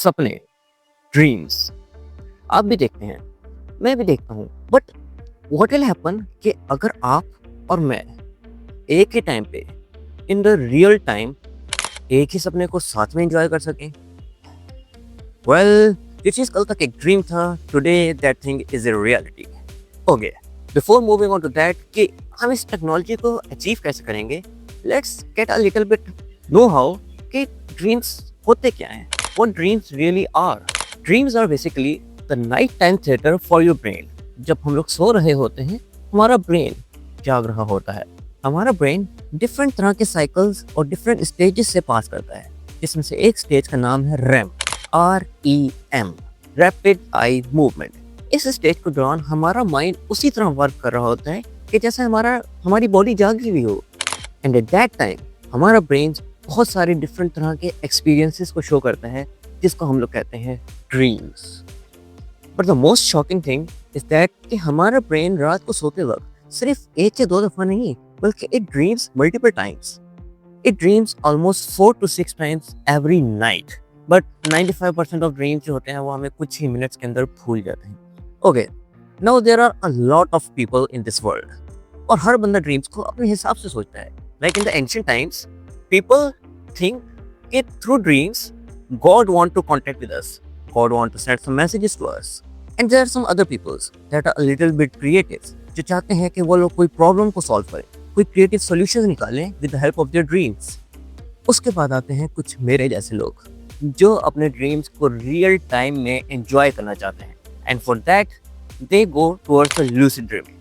सपने, ड्रीम्स आप भी देखते हैं, मैं भी देखता हूँ। बट व्हाट विल हैपन कि अगर आप और मैं एक ही टाइम पे इन द रियल टाइम एक ही सपने को साथ में एंजॉय कर सकें? वेल, ये चीज़ कल तक एक ड्रीम था, today that thing is a reality. Okay, before moving on to that कि हम इस टेक्नोलॉजी को अचीव कैसे करेंगे, let's get a little bit know how कि ड्रीम्स होते क्या हैं, what dreams really are. Dreams are basically the night time theater for your brain. जब हम लोग सो रहे होते हैं, हमारा ब्रेन जाग रहा होता है। हमारा ब्रेन डिफरेंट तरह के साइकिल्स और डिफरेंट स्टेजेस से पास करता है, जिसमें से एक स्टेज का नाम है REM, REM, rapid eye movement. इस स्टेज के दौरान हमारा माइंड उसी तरह वर्क कर रहा होता है कि जैसे हमारी बॉडी जागी हुई हो। एंड एट दैट टाइम हमारा ब्रेन बहुत सारे डिफरेंट तरह के एक्सपीरियंसेस को शो करता है, जिसको हम लोग कहते हैं dreams. But the most shocking thing is that कि हमारा ब्रेन रात को सोते वक्त सिर्फ एक या दो दफा नहीं, बल्कि it dreams multiple times. It dreams almost 4 to 6 times every night. But 95% of dreams जो होते हैं वो हमें कुछ ही मिनट्स के अंदर भूल जाते हैं। Okay, now there are a lot of people in this world, और हर बंदा ड्रीम्स को अपने हिसाब से सोचता है। Like in the ancient times, people think that through dreams God want to contact with us, God want to send some messages to us. And there are some other peoples that are a little bit creative, जो चाहते हैं कि वो लोग कोई problem को solve करें, कोई क्रिएटिव सॉल्यूशन निकालें with the help of their dreams. उसके बाद आते हैं कुछ मेरे जैसे लोग जो अपने ड्रीम्स को रियल टाइम में एंजॉय करना चाहते हैं, and for that they go towards the lucid dreaming.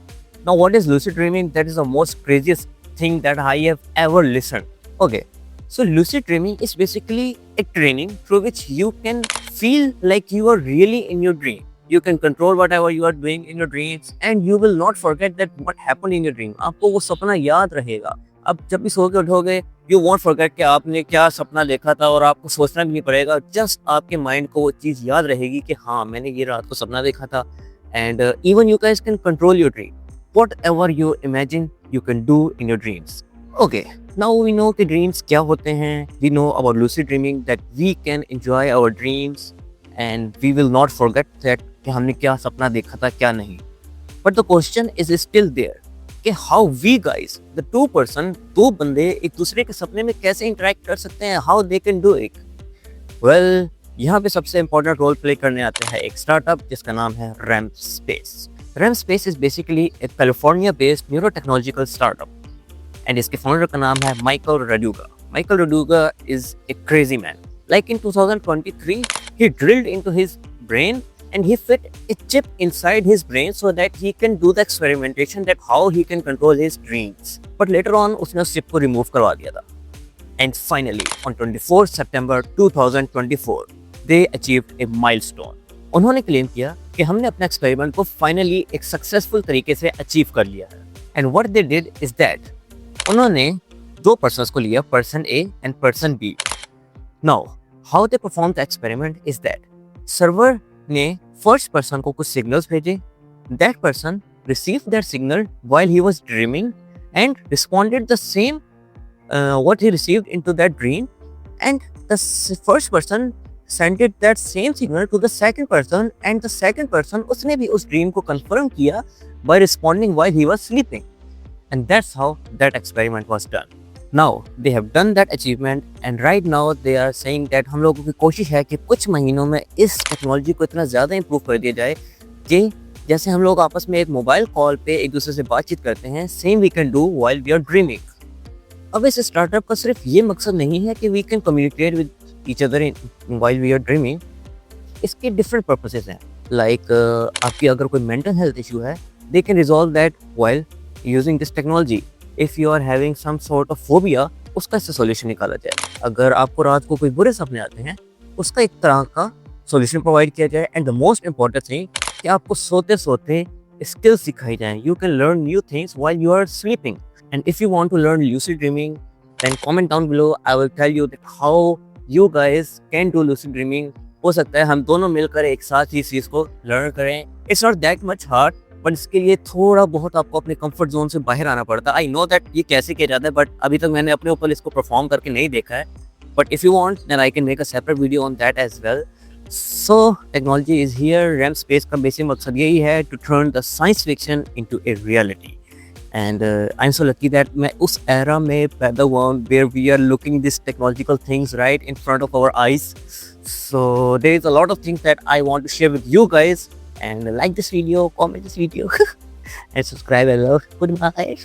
Now what is lucid dreaming? That is the most craziest thing that I have ever listened. Okay, so lucid dreaming is basically a training through which you can feel like you are really in your dream. You can control whatever you are doing in your dreams and you will not forget that what happened in your dream. आपको वो सपना याद रहेगा। अब जब भी सो के उठोगे, you won't forget कि आपने क्या सपना देखा था, और आपको सोचना भी नहीं पड़ेगा। जस्ट आपके माइंड को वो चीज़ याद रहेगी कि हाँ, मैंने ये रात को सपना देखा था। And even you guys can control your dream. Whatever you imagine, you can do in your dreams. Okay, now we know कि dreams क्या होते हैं. We know about lucid dreaming, that we can enjoy our dreams and we will not forget that कि हमने क्या सपना देखा था, क्या नहीं. But the question is still there कि how we guys, the दो बंदे एक दूसरे के सपने में कैसे interact कर सकते हैं, how they can do it. Well, यहाँ पे सबसे important रोल प्ले करने आता है एक स्टार्टअप जिसका नाम है REM Space. REM Space is basically a California-based neurotechnological startup. And इसके फाउंडर का नाम है Michael Raduga. Michael Raduga is a crazy man. Like in 2023, he drilled into his brain and he fit a chip inside his brain so that he can do the experimentation that how he can control his dreams. But later on, उसने उस chip को remove करवा दिया था. And finally, on 24 September 2024, they achieved a milestone. उन्होंने claim किया कि हमने अपना एक्सपेरिमेंट को फाइनली एक सक्सेसफुल तरीके से अचीव कर लिया है. And what they did is that उन्होंने दो पर्सन्स को लिया, person A and person B. Now how they perform the experiment is that server ने फर्स्ट पर्सन को कुछ सिग्नल्स भेजे. That person received that signal while he was dreaming and responded the same what he received into that dream, and the first person sended that same signal to the second person, and the second person उसने भी उस dream को confirm किया by responding while he was sleeping. And that's how that experiment was done. Now they have done that achievement and right now they are saying that हम लोगों की कोशिश है कि कुछ महीनों में इस टेक्नोलॉजी को इतना ज़्यादा इम्प्रूव कर दिया जाए कि जैसे हम लोग आपस में एक मोबाइल कॉल पे एक दूसरे से बातचीत करते हैं, same we can do while we are dreaming. अब इस स्टार्टअप का सिर्फ ये मकसद नहीं है कि we can communicate with each other while we are dreaming. इसके डिफरेंट पर्पसेस हैं. लाइक आपकी अगर कोई मेंटल हेल्थ इशू है, they can resolve that while using this technology. If you are having some sort of phobia, उसका इससे solution निकाला जाए. अगर आपको रात को कोई बुरे सपने आते हैं, उसका एक तरह का सॉल्यूशन प्रोवाइड किया जाए. And the most important thing कि आपको सोते सोते स्किल्स सिखाई जाएं. You can learn new things while you are sleeping. And if you want to learn lucid dreaming, then comment down below. I will tell you that how you guys can do lucid dreaming. हो सकता है हम दोनों मिलकर एक साथ ही इस चीज़ को लर्न करें. It's not that much hard. But इसके लिए थोड़ा बहुत आपको अपने कंफर्ट जोन से बाहर आना पड़ता है. आई नो दैट ये कैसे किया जाता है, बट अभी तक मैंने अपने ऊपर इसको परफॉर्म करके नहीं देखा है. But if you want then I can make a separate video on that as well. So technology is here. RAM space का basic मकसद यही है to turn the science fiction into a reality. And I'm so lucky that मैं उस era में पैदा हुआ हूँ where we are looking these technological things right in front of our eyes. So there is a lot of things that I want to share with you guys. And like this video, comment this video, and subscribe. Hello, goodbye.